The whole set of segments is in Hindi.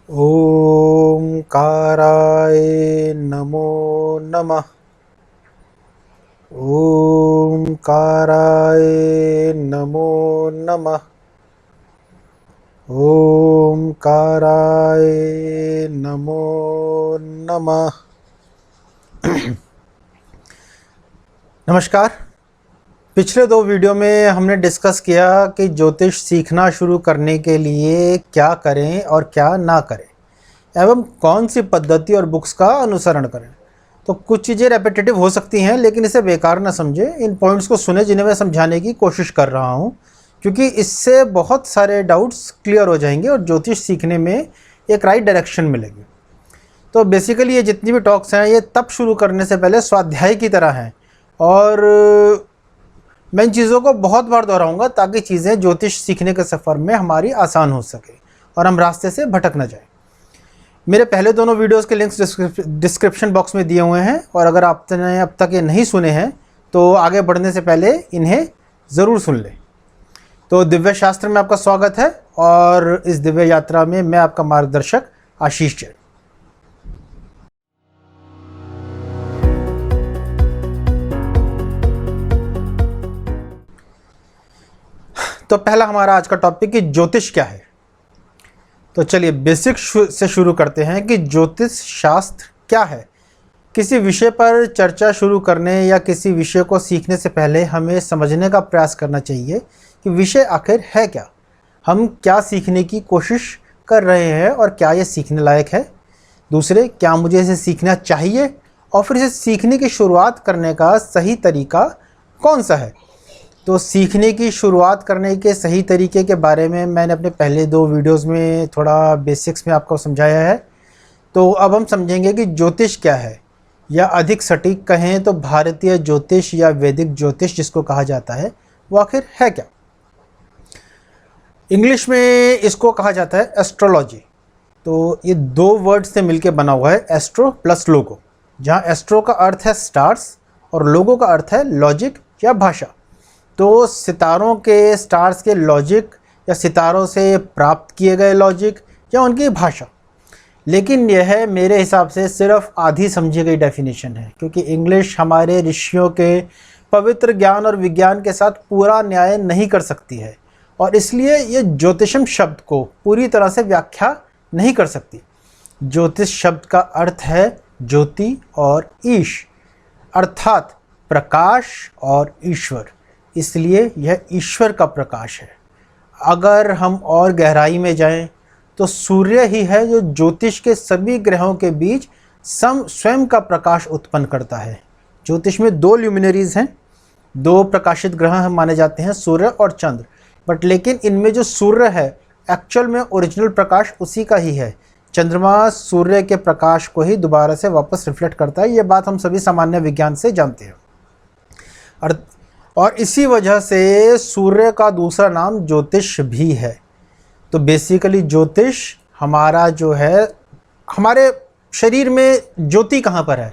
ओंकाराय नमो नमः। ओंकाराय नमो नमः। ओंकाराय नमो नमः। नमस्कार। पिछले दो वीडियो में हमने डिस्कस किया कि ज्योतिष सीखना शुरू करने के लिए क्या करें और क्या ना करें एवं कौन सी पद्धति और बुक्स का अनुसरण करें। तो कुछ चीज़ें रेपिटेटिव हो सकती हैं, लेकिन इसे बेकार ना समझें। इन पॉइंट्स को सुने जिन्हें मैं समझाने की कोशिश कर रहा हूं, क्योंकि इससे बहुत सारे डाउट्स क्लियर हो जाएंगे और ज्योतिष सीखने में एक राइट डायरेक्शन मिलेगी। तो बेसिकली ये जितनी भी टॉक्स हैं ये तब शुरू करने से पहले स्वाध्याय की तरह हैं, और मैं इन चीज़ों को बहुत बार दोहराऊंगा ताकि चीज़ें ज्योतिष सीखने के सफ़र में हमारी आसान हो सके और हम रास्ते से भटक न जाए। मेरे पहले दोनों वीडियोस के लिंक्स डिस्क्रिप्शन बॉक्स में दिए हुए हैं, और अगर आपने अब तक ये नहीं सुने हैं तो आगे बढ़ने से पहले इन्हें ज़रूर सुन लें। तो दिव्य शास्त्र में आपका स्वागत है, और इस दिव्य यात्रा में मैं आपका मार्गदर्शक आशीष जैन। तो पहला हमारा आज का टॉपिक कि ज्योतिष क्या है। तो चलिए बेसिक से शुरू करते हैं कि ज्योतिष शास्त्र क्या है। किसी विषय पर चर्चा शुरू करने या किसी विषय को सीखने से पहले हमें समझने का प्रयास करना चाहिए कि विषय आखिर है क्या, हम क्या सीखने की कोशिश कर रहे हैं और क्या ये सीखने लायक है। दूसरे, क्या मुझे इसे सीखना चाहिए, और फिर इसे सीखने की शुरुआत करने का सही तरीका कौन सा है। तो सीखने की शुरुआत करने के सही तरीके के बारे में मैंने अपने पहले दो वीडियोस में थोड़ा बेसिक्स में आपको समझाया है। तो अब हम समझेंगे कि ज्योतिष क्या है, या अधिक सटीक कहें तो भारतीय ज्योतिष या वैदिक ज्योतिष जिसको कहा जाता है, वो आखिर है क्या। इंग्लिश में इसको कहा जाता है एस्ट्रोलॉजी। तो ये दो वर्ड से मिलकर बना हुआ है, एस्ट्रो प्लस लोगो, जहाँ एस्ट्रो का अर्थ है स्टार्स और लोगो का अर्थ है लॉजिक या भाषा। तो सितारों के, स्टार्स के लॉजिक, या सितारों से प्राप्त किए गए लॉजिक, या उनकी भाषा। लेकिन यह मेरे हिसाब से सिर्फ आधी समझी गई डेफिनेशन है, क्योंकि इंग्लिश हमारे ऋषियों के पवित्र ज्ञान और विज्ञान के साथ पूरा न्याय नहीं कर सकती है, और इसलिए ये ज्योतिषम शब्द को पूरी तरह से व्याख्या नहीं कर सकती। ज्योतिष शब्द का अर्थ है ज्योति और ईश, अर्थात प्रकाश और ईश्वर, इसलिए यह ईश्वर का प्रकाश है। अगर हम और गहराई में जाएं तो सूर्य ही है जो ज्योतिष के सभी ग्रहों के बीच स्वयं का प्रकाश उत्पन्न करता है। ज्योतिष में दो ल्यूमिनरीज हैं, दो प्रकाशित ग्रह माने जाते हैं, सूर्य और चंद्र। बट लेकिन इनमें जो सूर्य है एक्चुअल में ओरिजिनल प्रकाश उसी का ही है। चंद्रमा सूर्य के प्रकाश को ही दोबारा से वापस रिफ्लेक्ट करता है। ये बात हम सभी सामान्य विज्ञान से जानते हैं, और इसी वजह से सूर्य का दूसरा नाम ज्योतिष भी है। तो बेसिकली ज्योतिष हमारा जो है, हमारे शरीर में ज्योति कहाँ पर है,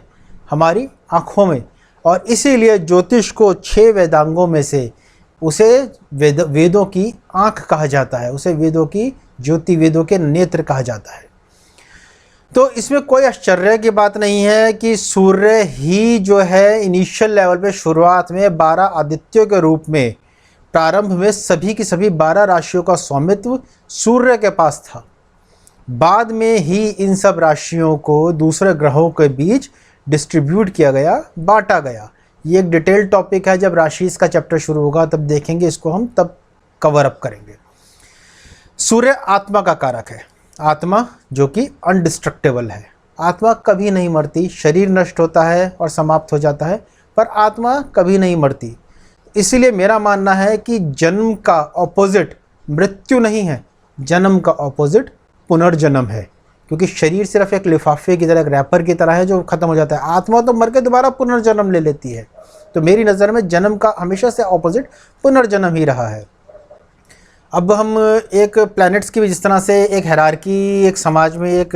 हमारी आँखों में, और इसीलिए ज्योतिष को 6 वेदांगों में से उसे वेदों की आँख कहा जाता है, उसे वेदों की ज्योति, वेदों के नेत्र कहा जाता है। तो इसमें कोई आश्चर्य की बात नहीं है कि सूर्य ही जो है इनिशियल लेवल पे शुरुआत में 12 आदित्यों के रूप में प्रारंभ में सभी की सभी 12 राशियों का स्वामित्व सूर्य के पास था। बाद में ही इन सब राशियों को दूसरे ग्रहों के बीच डिस्ट्रीब्यूट किया गया, बांटा गया। ये एक डिटेल टॉपिक है, जब राशि का चैप्टर शुरू होगा तब देखेंगे इसको, हम तब कवर अप करेंगे। सूर्य आत्मा का कारक है, आत्मा जो कि अनडिस्ट्रक्टेबल है। आत्मा कभी नहीं मरती, शरीर नष्ट होता है और समाप्त हो जाता है, पर आत्मा कभी नहीं मरती। इसलिए मेरा मानना है कि जन्म का ऑपोजिट मृत्यु नहीं है, जन्म का ऑपोजिट पुनर्जन्म है, क्योंकि शरीर सिर्फ एक लिफाफे की तरह, एक रैपर की तरह है जो ख़त्म हो जाता है। आत्मा तो मर के दोबारा पुनर्जन्म ले लेती है। तो मेरी नज़र में जन्म का हमेशा से ऑपोजिट पुनर्जन्म ही रहा है। अब हम एक प्लैनेट्स की भी, जिस तरह से एक हायरार्की एक समाज में, एक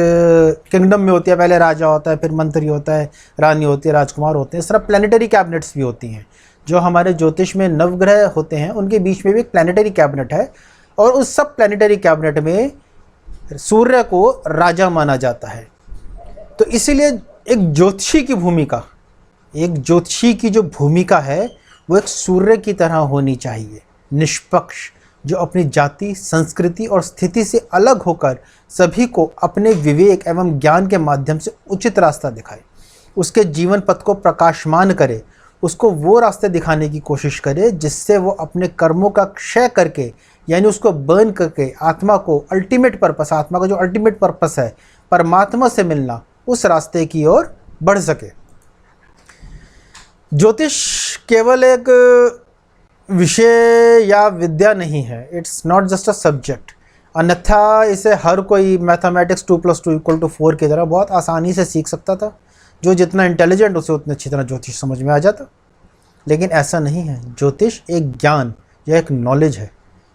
किंगडम में होती है, पहले राजा होता है, फिर मंत्री होता है, रानी होती है, राजकुमार होते हैं, इस तरह प्लैनेटरी कैबिनेट्स भी होती हैं। जो हमारे ज्योतिष में नवग्रह होते हैं उनके बीच में भी एक प्लैनेटरी कैबिनेट है, और उस सब प्लैनेटरी कैबिनेट में सूर्य को राजा माना जाता है। तो इसीलिए एक ज्योतिषी की भूमिका, एक ज्योतिषी की जो भूमिका है वो एक सूर्य की तरह होनी चाहिए, निष्पक्ष, जो अपनी जाति, संस्कृति और स्थिति से अलग होकर सभी को अपने विवेक एवं ज्ञान के माध्यम से उचित रास्ता दिखाए, उसके जीवन पथ को प्रकाशमान करे, उसको वो रास्ते दिखाने की कोशिश करे जिससे वो अपने कर्मों का क्षय करके, यानी उसको बर्न करके आत्मा को अल्टीमेट पर्पस, आत्मा का जो अल्टीमेट पर्पस है परमात्मा से मिलना, उस रास्ते की ओर बढ़ सके। ज्योतिष केवल एक विषय या विद्या नहीं है, it's not just a subject. अन्यथा इसे हर कोई मैथमेटिक्स 2 + 2 = 4 की तरह बहुत आसानी से सीख सकता था। जो जितना इंटेलिजेंट उसे उतनी अच्छी तरह ज्योतिष समझ में आ जाता। लेकिन ऐसा नहीं है। ज्योतिष एक ज्ञान या एक नॉलेज है,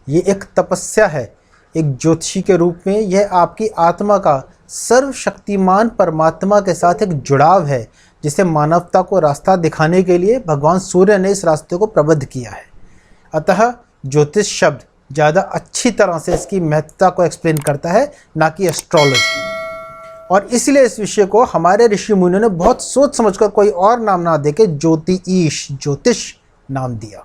ये एक तपस्या है। एक ज्योतिषी के रूप में यह आपकी आत्मा का सर्वशक्तिमान परमात्मा के साथ एक जुड़ाव है, जिसे मानवता को रास्ता दिखाने के लिए भगवान सूर्य ने इस रास्ते को प्रबद्ध किया है। अतः ज्योतिष शब्द ज़्यादा अच्छी तरह से इसकी महत्ता को एक्सप्लेन करता है, ना कि एस्ट्रोलॉजी। और इसलिए इस विषय को हमारे ऋषि मुनियों ने बहुत सोच समझकर कोई और नाम ना देके ज्योतिष नाम दिया।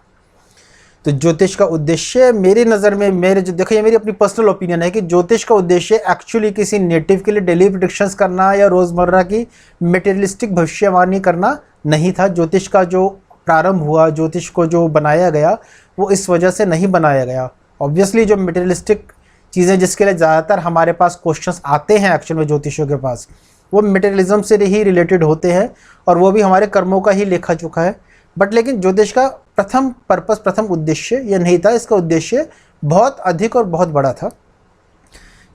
तो ज्योतिष का उद्देश्य मेरी नज़र में, देखिए मेरी अपनी पर्सनल ओपिनियन है कि ज्योतिष का उद्देश्य एक्चुअली किसी नेटिव के लिए डेली प्रेडिक्शंस करना या रोज़मर्रा की मटेरियलिस्टिक भविष्यवाणी करना नहीं था। ज्योतिष का जो प्रारंभ हुआ, ज्योतिष को जो बनाया गया, वो इस वजह से नहीं बनाया गया। ऑब्वियसली जो मटेरियलिस्टिक चीज़ें जिसके लिए ज़्यादातर हमारे पास क्वेश्चंस आते हैं एक्चुअल में ज्योतिषियों के पास, वो मटेरियलिज्म से ही रिलेटेड होते हैं और वो भी हमारे कर्मों का ही लेखा जोखा है। बट लेकिन ज्योतिष का प्रथम पर्पस, प्रथम उद्देश्य ये नहीं था। इसका उद्देश्य बहुत अधिक और बहुत बड़ा था।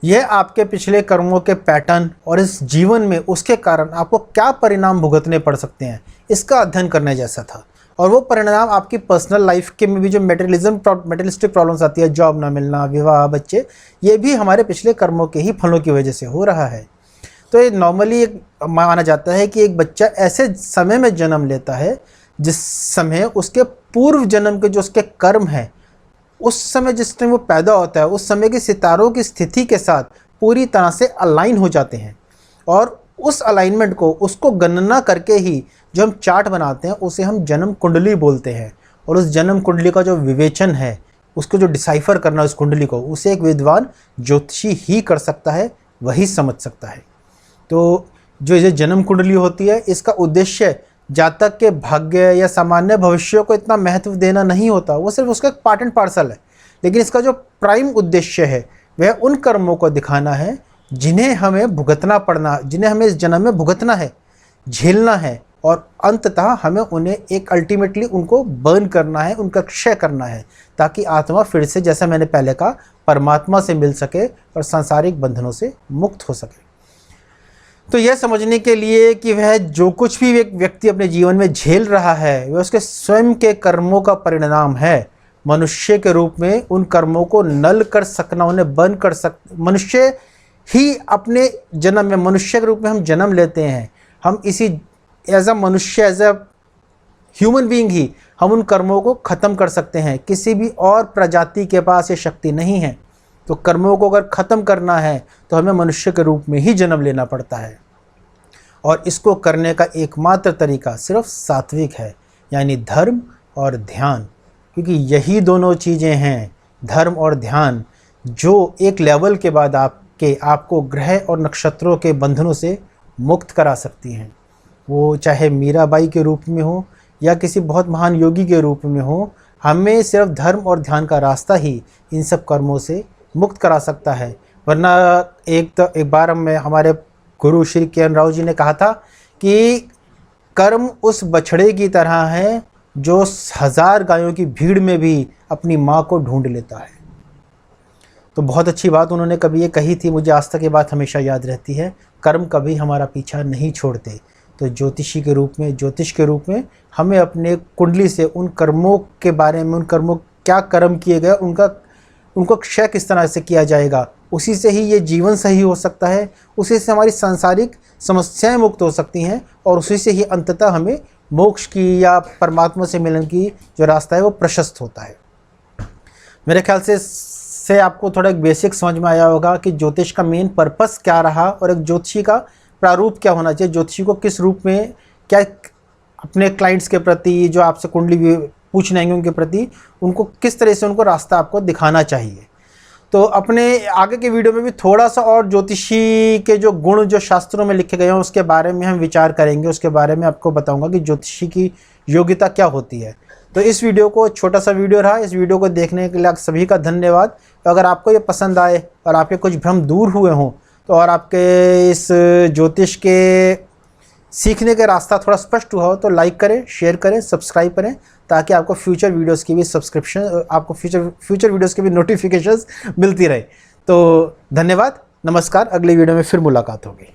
यह आपके पिछले कर्मों के पैटर्न और इस जीवन में उसके कारण आपको क्या परिणाम भुगतने पड़ सकते हैं, इसका अध्ययन करने जैसा था। और वो परिणाम आपकी पर्सनल लाइफ के में भी जो मटेरियलिस्टिक प्रॉब्लम्स आती है, जॉब ना मिलना, विवाह, बच्चे, ये भी हमारे पिछले कर्मों के ही फलों की वजह से हो रहा है। तो ये नॉर्मली एक माना जाता है कि एक बच्चा ऐसे समय में जन्म लेता है जिस समय उसके पूर्व जन्म के जो उसके कर्म हैं, उस समय जिस टाइम वो पैदा होता है, उस समय के सितारों की स्थिति के साथ पूरी तरह से अलाइन हो जाते हैं। और उस अलाइनमेंट को, उसको गणना करके ही जो हम चार्ट बनाते हैं, उसे हम जन्म कुंडली बोलते हैं। और उस जन्म कुंडली का जो विवेचन है, उसको जो डिसाइफर करना उस कुंडली को, उसे एक विद्वान ज्योतिषी ही कर सकता है, वही समझ सकता है। तो जो ये जन्म कुंडली होती है, इसका उद्देश्य जातक के भाग्य या सामान्य भविष्य को इतना महत्व देना नहीं होता, वो सिर्फ उसका एक पार्ट एंड पार्सल है। लेकिन इसका जो प्राइम उद्देश्य है वह उन कर्मों को दिखाना है जिन्हें हमें भुगतना पड़ना, जिन्हें हमें इस जन्म में भुगतना है, झेलना है, और अंततः हमें उन्हें एक अल्टीमेटली उनको बर्न करना है, उनका क्षय करना है, ताकि आत्मा फिर से, जैसा मैंने पहले कहा, परमात्मा से मिल सके और सांसारिक बंधनों से मुक्त हो सके। तो यह समझने के लिए कि वह जो कुछ भी एक व्यक्ति अपने जीवन में झेल रहा है, वह उसके स्वयं के कर्मों का परिणाम है। मनुष्य के रूप में उन कर्मों को नल कर सकना, उन्हें बर्न कर मनुष्य ही अपने जन्म में, मनुष्य के रूप में हम जन्म लेते हैं। हम इसी एज अ मनुष्य, एज अ ह्यूमन बीइंग ही हम उन कर्मों को ख़त्म कर सकते हैं। किसी भी और प्रजाति के पास ये शक्ति नहीं है। तो कर्मों को अगर ख़त्म करना है तो हमें मनुष्य के रूप में ही जन्म लेना पड़ता है। और इसको करने का एकमात्र तरीका सिर्फ सात्विक है, यानी धर्म और ध्यान। क्योंकि यही दोनों चीज़ें हैं, धर्म और ध्यान, जो एक लेवल के बाद आपको ग्रह और नक्षत्रों के बंधनों से मुक्त करा सकती हैं। वो चाहे मीराबाई के रूप में हो या किसी बहुत महान योगी के रूप में हो, हमें सिर्फ धर्म और ध्यान का रास्ता ही इन सब कर्मों से मुक्त करा सकता है। वरना एक बार हमारे गुरु श्री के.एन. राव जी ने कहा था कि कर्म उस बछड़े की तरह है जो 1000 गायों की भीड़ में भी अपनी माँ को ढूंढ लेता है। तो बहुत अच्छी बात उन्होंने कभी ये कही थी, मुझे आज तक ये बात हमेशा याद रहती है। कर्म कभी हमारा पीछा नहीं छोड़ते। तो ज्योतिष के रूप में हमें अपने कुंडली से उन कर्मों के बारे में, उन कर्मों क्या कर्म किए गए, उनको क्षय किस तरह से किया जाएगा, उसी से ही ये जीवन सही हो सकता है, उसी से हमारी सांसारिक समस्याएं मुक्त हो सकती हैं, और उसी से ही अंततः हमें मोक्ष की या परमात्मा से मिलन की जो रास्ता है वो प्रशस्त होता है। मेरे ख्याल से से आपको थोड़ा एक बेसिक समझ में आया होगा कि ज्योतिष का मेन पर्पस क्या रहा और एक ज्योतिषी का प्रारूप क्या होना चाहिए, ज्योतिषी को किस रूप में क्या अपने क्लाइंट्स के प्रति, जो आपसे कुंडली पूछने आएंगे उनके प्रति, उनको किस तरह से उनको रास्ता आपको दिखाना चाहिए। तो अपने आगे के वीडियो में भी थोड़ा सा और ज्योतिषी के जो गुण जो शास्त्रों में लिखे गए हैं उसके बारे में हम विचार करेंगे, उसके बारे में आपको बताऊंगा कि ज्योतिषी की योग्यता क्या होती है। तो इस वीडियो को, छोटा सा वीडियो रहा, इस वीडियो को देखने के लिए आप सभी का धन्यवाद। तो अगर आपको ये पसंद आए और आपके कुछ भ्रम दूर हुए हों तो और आपके इस ज्योतिष के सीखने का रास्ता थोड़ा स्पष्ट हुआ हो तो लाइक करें, शेयर करें, सब्सक्राइब करें, ताकि आपको फ्यूचर वीडियोस की भी आपको फ्यूचर वीडियोस की भी नोटिफिकेशंस मिलती रहे। तो धन्यवाद, नमस्कार, अगले वीडियो में फिर मुलाकात होगी।